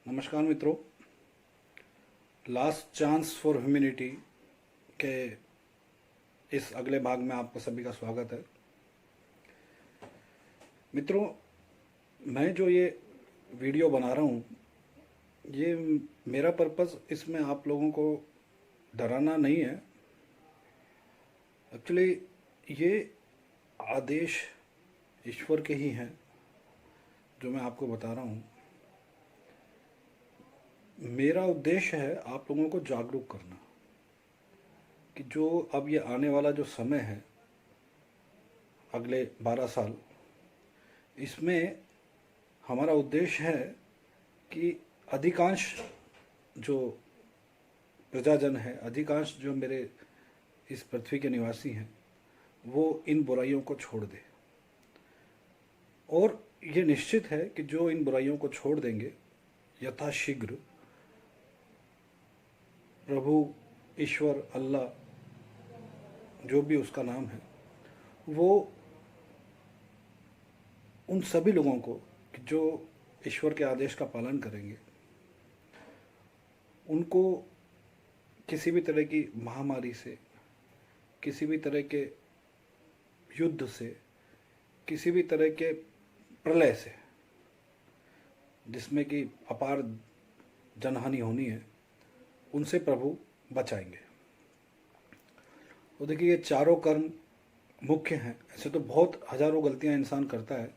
नमस्कार मित्रों, last chance for humanity के इस अगले भाग में आपका सभी का स्वागत है। मित्रों, मैं जो ये वीडियो बना रहा हूँ, ये मेरा पर्पज़ इसमें आप लोगों को डराना नहीं है। एक्चुअली ये आदेश ईश्वर के ही हैं जो मैं आपको बता रहा हूँ। मेरा उद्देश्य है आप लोगों को जागरूक करना कि जो अब ये आने वाला जो समय है, अगले 12 साल, इसमें हमारा उद्देश्य है कि अधिकांश जो प्रजाजन है, अधिकांश जो मेरे इस पृथ्वी के निवासी हैं, वो इन बुराइयों को छोड़ दे। और ये निश्चित है कि जो इन बुराइयों को छोड़ देंगे, यथाशीघ्र प्रभु ईश्वर अल्लाह जो भी उसका नाम है, वो उन सभी लोगों को जो ईश्वर के आदेश का पालन करेंगे, उनको किसी भी तरह की महामारी से, किसी भी तरह के युद्ध से, किसी भी तरह के प्रलय से, जिसमें कि अपार जनहानि होनी है, उनसे प्रभु बचाएंगे। तो देखिए, ये चारों कर्म मुख्य हैं। ऐसे तो बहुत हजारों गलतियां इंसान करता है,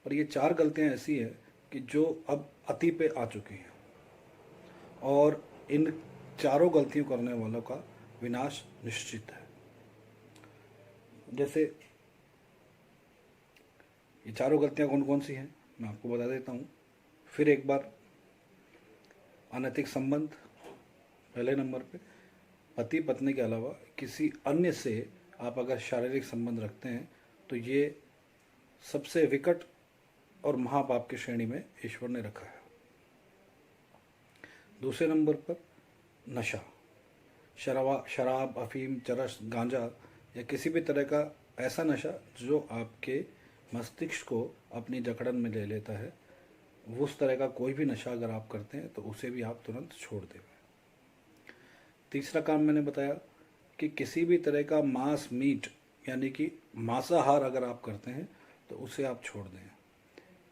पर ये 4 गलतियां ऐसी है कि जो अब अति पे आ चुकी हैं, और इन चारों गलतियों करने वालों का विनाश निश्चित है। जैसे ये चारों गलतियां कौन कौन सी हैं, मैं आपको बता देता हूँ फिर एक बार। अनैतिक संबंध पहले नंबर पे। पति पत्नी के अलावा किसी अन्य से आप अगर शारीरिक संबंध रखते हैं तो ये सबसे विकट और महापाप की श्रेणी में ईश्वर ने रखा है। दूसरे नंबर पर नशा, शराब, अफीम, चरस, गांजा या किसी भी तरह का ऐसा नशा जो आपके मस्तिष्क को अपनी जकड़न में ले लेता है, उस तरह का कोई भी नशा अगर आप करते हैं तो उसे भी आप तुरंत छोड़ दें। तीसरा काम मैंने बताया कि किसी भी तरह का मांस, मीट यानी कि मांसाहार अगर आप करते हैं तो उसे आप छोड़ दें,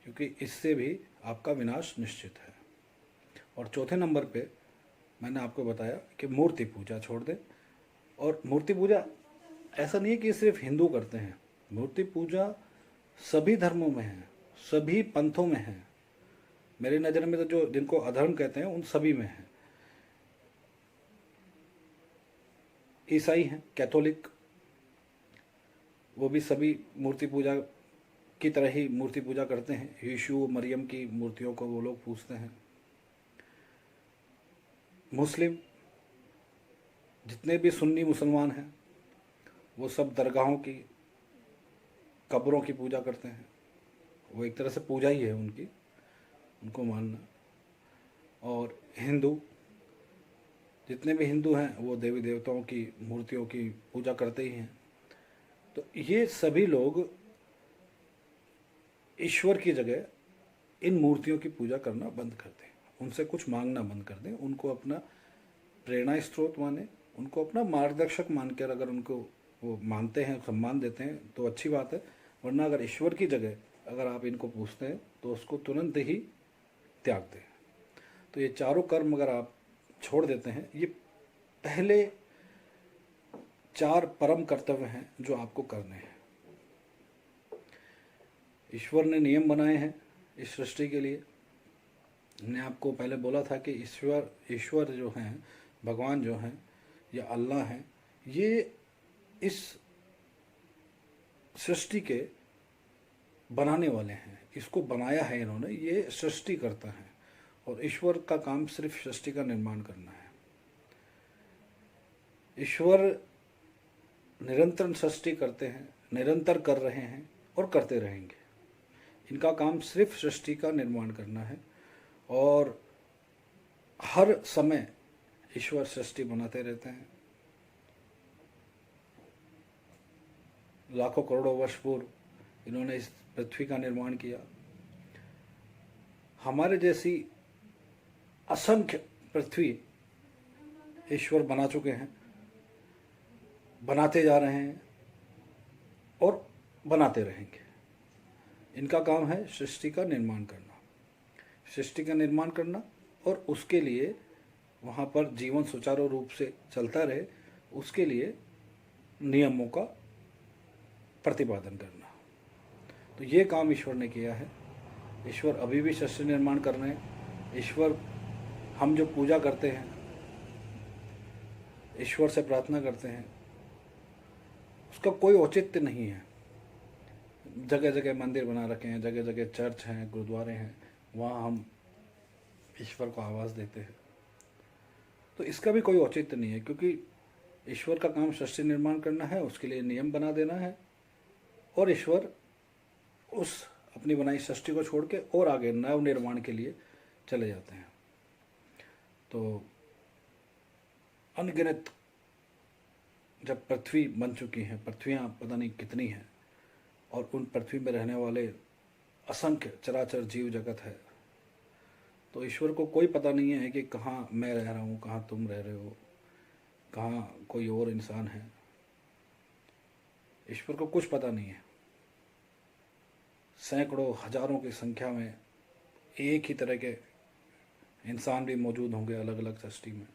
क्योंकि इससे भी आपका विनाश निश्चित है। और चौथे नंबर पे मैंने आपको बताया कि मूर्ति पूजा छोड़ दें। और मूर्ति पूजा ऐसा नहीं है कि सिर्फ हिंदू करते हैं, मूर्ति पूजा सभी धर्मों में है, सभी पंथों में है। मेरी नज़र में तो जो जिनको अधर्म कहते हैं उन सभी में है। ईसाई हैं, कैथोलिक, वो भी सभी मूर्ति पूजा की तरह ही मूर्ति पूजा करते हैं। यीशु मरियम की मूर्तियों को वो लोग पूजते हैं। मुस्लिम, जितने भी सुन्नी मुसलमान हैं, वो सब दरगाहों की, कब्रों की पूजा करते हैं। वो एक तरह से पूजा ही है उनकी, उनको मानना। और हिंदू, जितने भी हिंदू हैं वो देवी देवताओं की मूर्तियों की पूजा करते ही हैं। तो ये सभी लोग ईश्वर की जगह इन मूर्तियों की पूजा करना बंद कर दें, उनसे कुछ मांगना बंद कर दें, उनको अपना प्रेरणा स्रोत माने, उनको अपना मार्गदर्शक मानकर अगर उनको वो मानते हैं, सम्मान देते हैं तो अच्छी बात है। वरना अगर ईश्वर की जगह अगर आप इनको पूछते हैं तो उसको तुरंत ही त्याग दें। तो ये चारों कर्म अगर आप छोड़ देते हैं, ये पहले 4 परम कर्तव्य हैं जो आपको करने हैं। ईश्वर ने नियम बनाए हैं इस सृष्टि के लिए। मैंने आपको पहले बोला था कि ईश्वर जो हैं, भगवान जो हैं या अल्लाह हैं, ये इस सृष्टि के बनाने वाले हैं। इसको बनाया है इन्होंने, ये सृष्टि करता है। और ईश्वर का काम सिर्फ सृष्टि का निर्माण करना है। ईश्वर निरंतर सृष्टि करते हैं, निरंतर कर रहे हैं और करते रहेंगे। इनका काम सिर्फ सृष्टि का निर्माण करना है। और हर समय ईश्वर सृष्टि बनाते रहते हैं। लाखों करोड़ों वर्ष पूर्व इन्होंने इस पृथ्वी का निर्माण किया। हमारे जैसी असंख्य पृथ्वी ईश्वर बना चुके हैं, बनाते जा रहे हैं और बनाते रहेंगे। इनका काम है सृष्टि का निर्माण करना, सृष्टि का निर्माण करना और उसके लिए वहाँ पर जीवन सुचारू रूप से चलता रहे, उसके लिए नियमों का प्रतिपादन करना। तो ये काम ईश्वर ने किया है। ईश्वर अभी भी सृष्टि निर्माण कर रहे हैं। ईश्वर, हम जो पूजा करते हैं, ईश्वर से प्रार्थना करते हैं, उसका कोई औचित्य नहीं है। जगह जगह मंदिर बना रखे हैं, जगह जगह चर्च हैं, गुरुद्वारे हैं, वहाँ हम ईश्वर को आवाज़ देते हैं। तो इसका भी कोई औचित्य नहीं है, क्योंकि ईश्वर का काम सृष्टि निर्माण करना है, उसके लिए नियम बना देना है, और ईश्वर उस अपनी बनाई सृष्टि को छोड़ के और आगे नव निर्माण के लिए चले जाते हैं। तो अनगिनत जब पृथ्वी बन चुकी हैं, पृथ्वियाँ पता नहीं कितनी हैं, और उन पृथ्वी में रहने वाले असंख्य चराचर जीव जगत है, तो ईश्वर को कोई पता नहीं है कि कहाँ मैं रह रहा हूँ, कहाँ तुम रह रहे हो, कहाँ कोई और इंसान है। ईश्वर को कुछ पता नहीं है। सैकड़ों हजारों की संख्या में एक ही तरह के इंसान भी मौजूद होंगे अलग अलग सृष्टि में।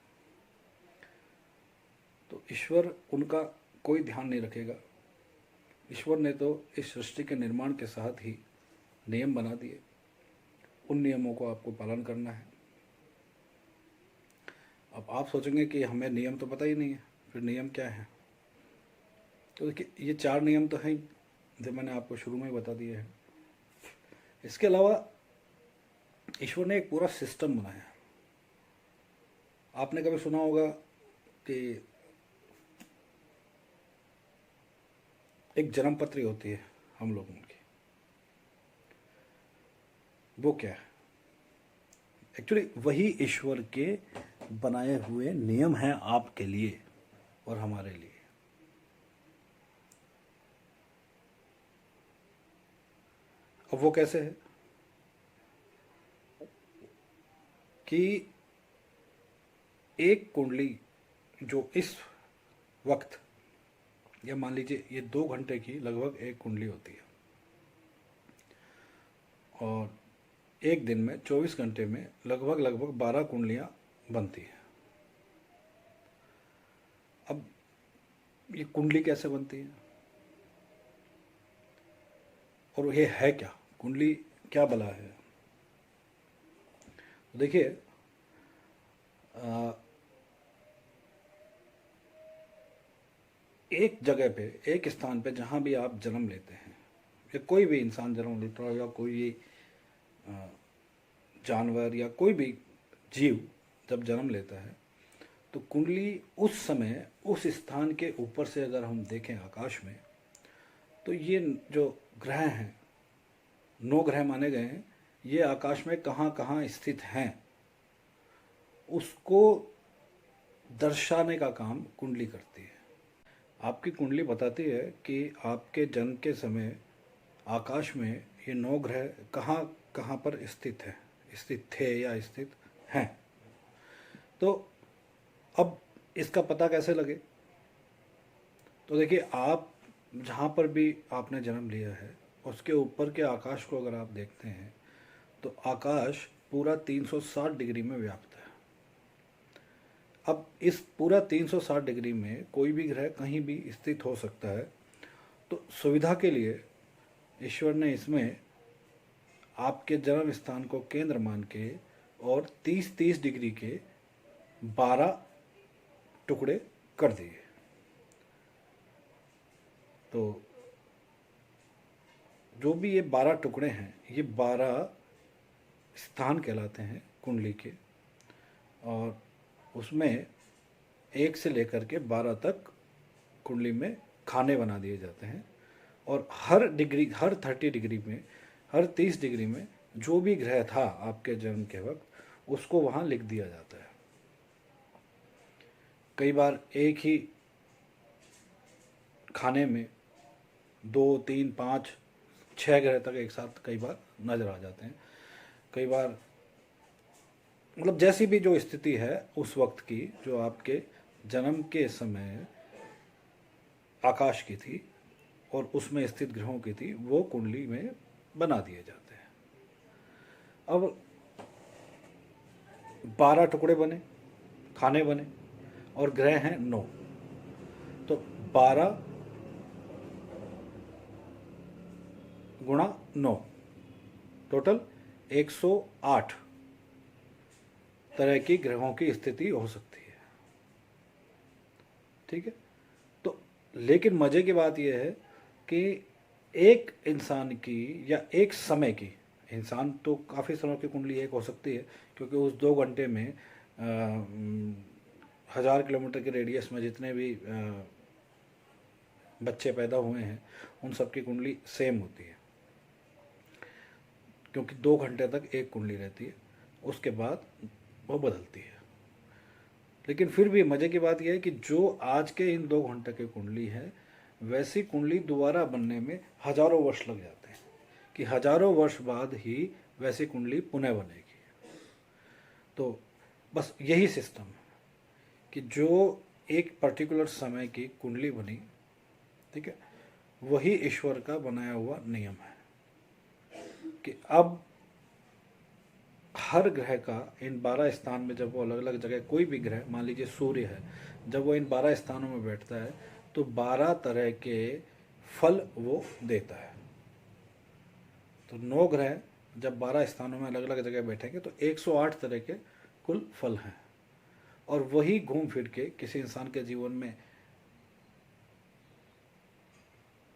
तो ईश्वर उनका कोई ध्यान नहीं रखेगा। ईश्वर ने तो इस सृष्टि के निर्माण के साथ ही नियम बना दिए, उन नियमों को आपको पालन करना है। अब आप सोचेंगे कि हमें नियम तो पता ही नहीं है, फिर नियम क्या है? तो देखिए, ये 4 नियम तो हैं जो मैंने आपको शुरू में ही बता दिए हैं। इसके अलावा ईश्वर ने एक पूरा सिस्टम बनाया। आपने कभी सुना होगा कि एक जन्म पत्री होती है हम लोगों की, वो क्या है? एक्चुअली वही ईश्वर के बनाए हुए नियम हैं आपके लिए और हमारे लिए। अब वो कैसे है कि एक कुंडली जो इस वक्त, या मान लीजिए ये 2 घंटे की लगभग एक कुंडली होती है, और एक दिन में 24 घंटे में लगभग 12 कुंडलियां बनती हैं। अब ये कुंडली कैसे बनती है और ये है क्या? कुंडली क्या बला है? तो देखिए, एक जगह पे, एक स्थान पे जहाँ भी आप जन्म लेते हैं, या कोई भी इंसान जन्म लेता है, या कोई जानवर या कोई भी जीव जब जन्म लेता है, तो कुंडली उस समय उस स्थान के ऊपर से अगर हम देखें आकाश में, तो ये जो ग्रह हैं, 9 ग्रह माने गए हैं, ये आकाश में कहाँ कहाँ स्थित हैं, उसको दर्शाने का काम कुंडली करती है। आपकी कुंडली बताती है कि आपके जन्म के समय आकाश में ये 9 ग्रह कहाँ कहाँ पर स्थित थे या स्थित हैं। तो अब इसका पता कैसे लगे? तो देखिए, आप जहाँ पर भी आपने जन्म लिया है, उसके ऊपर के आकाश को अगर आप देखते हैं, तो आकाश पूरा 360 डिग्री में व्याप्त है। अब इस पूरा 360 डिग्री में कोई भी ग्रह कहीं भी स्थित हो सकता है। तो सुविधा के लिए ईश्वर ने इसमें आपके जन्म स्थान को केंद्र मान के और 30-30 डिग्री के 12 टुकड़े कर दिए। तो जो भी ये 12 टुकड़े हैं, ये 12 स्थान कहलाते हैं कुंडली के, और उसमें 1 से लेकर के 12 तक कुंडली में खाने बना दिए जाते हैं, और हर 30 डिग्री में, हर 30 डिग्री में जो भी ग्रह था आपके जन्म के वक्त, उसको वहाँ लिख दिया जाता है। कई बार एक ही खाने में 2, 3, 5, 6 ग्रह तक एक साथ कई बार नजर आ जाते हैं। कई बार मतलब जैसी भी जो स्थिति है उस वक्त की, जो आपके जन्म के समय आकाश की थी और उसमें स्थित ग्रहों की थी, वो कुंडली में बना दिए जाते हैं। अब 12 टुकड़े बने, खाने बने, और ग्रह हैं 9, तो 12 गुणा 9, टोटल 108 तरह की ग्रहों की स्थिति हो सकती है। ठीक है। तो लेकिन मजे की बात यह है कि एक इंसान की या एक समय की, इंसान तो काफ़ी समय की कुंडली एक हो सकती है, क्योंकि उस 2 घंटे में 1000 किलोमीटर के रेडियस में जितने भी बच्चे पैदा हुए हैं उन सबकी कुंडली सेम होती है, क्योंकि 2 घंटे तक एक कुंडली रहती है, उसके बाद वो बदलती है। लेकिन फिर भी मज़े की बात यह है कि जो आज के इन 2 घंटे की कुंडली है, वैसी कुंडली दोबारा बनने में हजारों वर्ष लग जाते हैं, कि हजारों वर्ष बाद ही वैसी कुंडली पुनः बनेगी। तो बस यही सिस्टम है कि जो एक पर्टिकुलर समय की कुंडली बनी, ठीक है, वही ईश्वर का बनाया हुआ नियम है कि अब हर ग्रह का इन 12 स्थान में, जब वो अलग अलग जगह, कोई भी ग्रह, मान लीजिए सूर्य है, जब वो इन 12 स्थानों में बैठता है तो 12 तरह के फल वो देता है। तो 9 ग्रह जब 12 स्थानों में अलग अलग जगह बैठेंगे तो 108 तरह के कुल फल हैं, और वही घूम फिर के किसी इंसान के जीवन में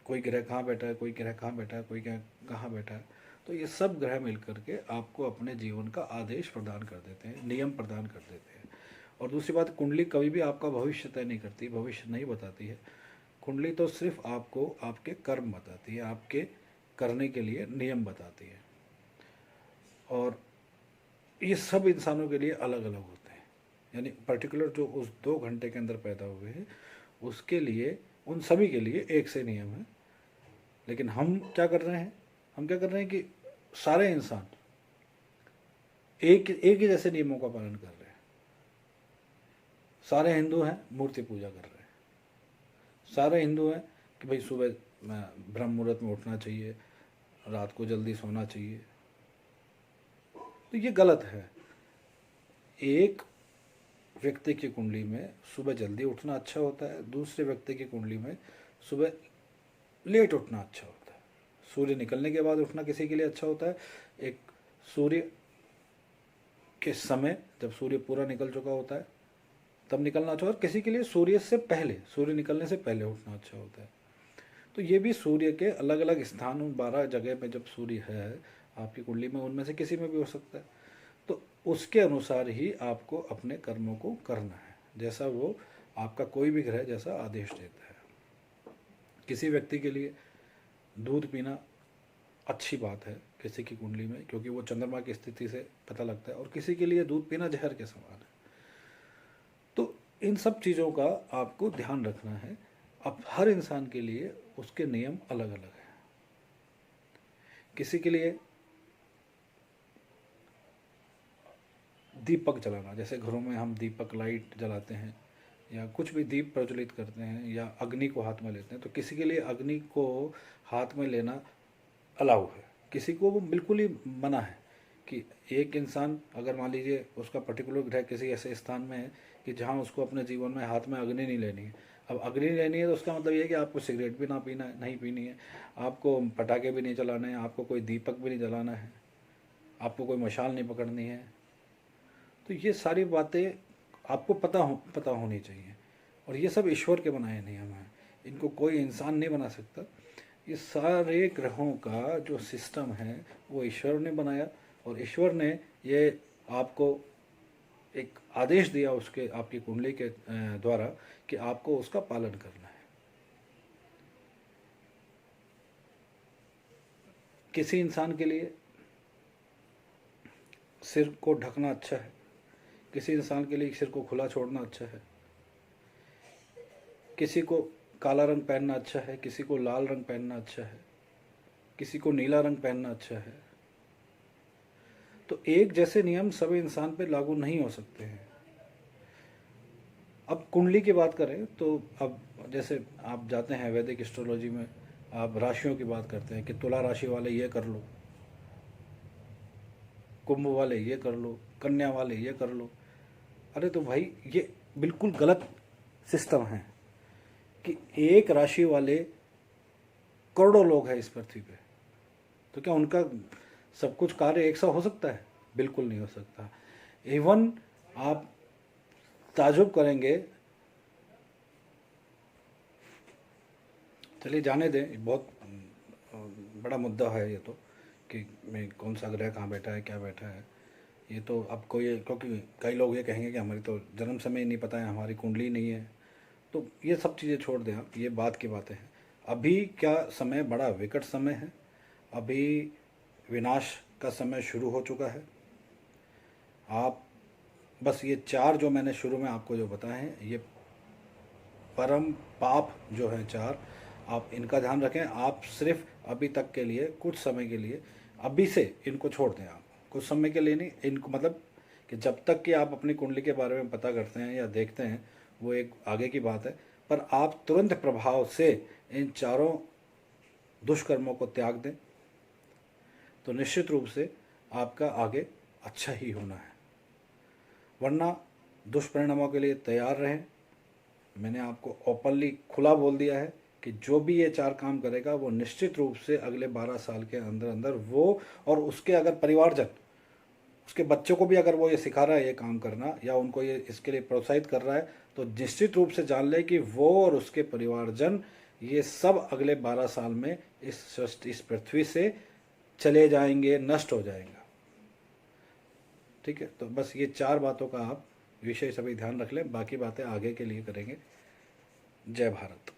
कोई ग्रह कहाँ बैठा है, कोई ग्रह कहाँ बैठा है, कोई ग्रह कहाँ बैठा है, तो ये सब ग्रह मिल करके आपको अपने जीवन का आदेश प्रदान कर देते हैं, नियम प्रदान कर देते हैं। और दूसरी बात, कुंडली कभी भी आपका भविष्य तय नहीं करती, भविष्य नहीं बताती है। कुंडली तो सिर्फ आपको आपके कर्म बताती है, आपके करने के लिए नियम बताती है, और ये सब इंसानों के लिए अलग अलग होते हैं। यानी पर्टिकुलर जो उस 2 घंटे के अंदर पैदा हुए हैं उसके लिए, उन सभी के लिए एक से नियम है। लेकिन हम क्या कर रहे हैं, हम क्या कर रहे हैं कि सारे इंसान एक एक ही जैसे नियमों का पालन कर रहे हैं। सारे हिंदू हैं, मूर्ति पूजा कर रहे हैं। सारे हिंदू हैं कि भाई सुबह ब्रह्म मुहूर्त में उठना चाहिए, रात को जल्दी सोना चाहिए, तो ये गलत है। एक व्यक्ति की कुंडली में सुबह जल्दी उठना अच्छा होता है, दूसरे व्यक्ति की कुंडली में सुबह लेट उठना अच्छा होता है। सूर्य निकलने के बाद उठना किसी के लिए अच्छा होता है, एक सूर्य के समय जब सूर्य पूरा निकल चुका होता है तब निकलना अच्छा, और किसी के लिए सूर्य से पहले, सूर्य निकलने से पहले उठना अच्छा होता है। तो ये भी सूर्य के अलग अलग स्थान, उन 12 जगह में जब सूर्य है आपकी कुंडली में, उनमें से किसी में भी हो सकता है, तो उसके अनुसार ही आपको अपने कर्मों को करना है, जैसा वो आपका कोई भी ग्रह जैसा आदेश देता है। किसी व्यक्ति के लिए दूध पीना अच्छी बात है किसी की कुंडली में, क्योंकि वो चंद्रमा की स्थिति से पता लगता है, और किसी के लिए दूध पीना जहर के समान है। तो इन सब चीज़ों का आपको ध्यान रखना है। अब हर इंसान के लिए उसके नियम अलग अलग हैं। किसी के लिए दीपक जलाना, जैसे घरों में हम दीपक लाइट जलाते हैं या कुछ भी दीप प्रज्वलित करते हैं या अग्नि को हाथ में लेते हैं, तो किसी के लिए अग्नि को हाथ में लेना अलाउ है, किसी को वो बिल्कुल ही मना है। कि एक इंसान अगर मान लीजिए उसका पर्टिकुलर ग्रह किसी ऐसे स्थान में है कि जहाँ उसको अपने जीवन में हाथ में अग्नि नहीं लेनी है। अब अग्नि नहीं लेनी है तो उसका मतलब ये है कि आपको सिगरेट भी ना पीना है, नहीं पीनी है, आपको पटाखे भी नहीं चलाने हैं, आपको कोई दीपक भी नहीं जलाना है, आपको कोई मशाल नहीं पकड़नी है। तो ये सारी बातें आपको पता होनी चाहिए, और ये सब ईश्वर के बनाए नियम हैं, इनको कोई इंसान नहीं बना सकता। ये सारे ग्रहों का जो सिस्टम है वो ईश्वर ने बनाया, और ईश्वर ने ये आपको एक आदेश दिया उसके, आपकी कुंडली के द्वारा, कि आपको उसका पालन करना है। किसी इंसान के लिए सिर को ढकना अच्छा है, किसी इंसान के लिए सिर को खुला छोड़ना अच्छा है, किसी को काला रंग पहनना अच्छा है, किसी को लाल रंग पहनना अच्छा है, किसी को नीला रंग पहनना अच्छा है। तो एक जैसे नियम सभी इंसान पे लागू नहीं हो सकते हैं। अब कुंडली की बात करें तो अब जैसे आप जाते हैं वैदिक एस्ट्रोलॉजी में, आप राशियों की बात करते हैं कि तुला राशि वाले ये कर लो, कुंभ वाले ये कर लो, कन्या वाले ये कर लो। अरे तो भाई ये बिल्कुल गलत सिस्टम है कि एक राशि वाले करोड़ों लोग हैं इस पृथ्वी पे, तो क्या उनका सब कुछ कार्य एक सा हो सकता है? बिल्कुल नहीं हो सकता। इवन आप ताजुब करेंगे, चलिए जाने दें, बहुत बड़ा मुद्दा है ये तो, कि मैं कौन सा ग्रह कहाँ बैठा है, क्या बैठा है, ये तो अब कोई, क्योंकि कई लोग ये कहेंगे कि हमारी तो जन्म समय ही नहीं पता है, हमारी कुंडली नहीं है। तो ये सब चीज़ें छोड़ दें आप, ये बात की बातें हैं। अभी क्या समय बड़ा विकट समय है, अभी विनाश का समय शुरू हो चुका है। आप बस ये चार जो मैंने शुरू में आपको जो बताए हैं, ये परम पाप जो है चार, आप इनका ध्यान रखें। आप सिर्फ अभी तक के लिए, कुछ समय के लिए, अभी से इनको छोड़ दें। आप कुछ समय के लिए नहीं, इनको मतलब कि जब तक कि आप अपनी कुंडली के बारे में पता करते हैं या देखते हैं, वो एक आगे की बात है। पर आप तुरंत प्रभाव से इन चारों दुष्कर्मों को त्याग दें, तो निश्चित रूप से आपका आगे अच्छा ही होना है। वरना दुष्परिणामों के लिए तैयार रहें। मैंने आपको ओपनली खुला बोल दिया है कि जो भी ये चार काम करेगा वो निश्चित रूप से अगले 12 साल के अंदर अंदर वो, और उसके अगर परिवारजन, उसके बच्चों को भी अगर वो ये सिखा रहा है ये काम करना, या उनको ये इसके लिए प्रोत्साहित कर रहा है, तो निश्चित रूप से जान ले कि वो और उसके परिवारजन ये सब अगले 12 साल में इस पृथ्वी से चले जाएंगे, नष्ट हो जाएगा। ठीक है, तो बस ये चार बातों का आप विषय सभी ध्यान रख लें, बाकी बातें आगे के लिए करेंगे। जय भारत।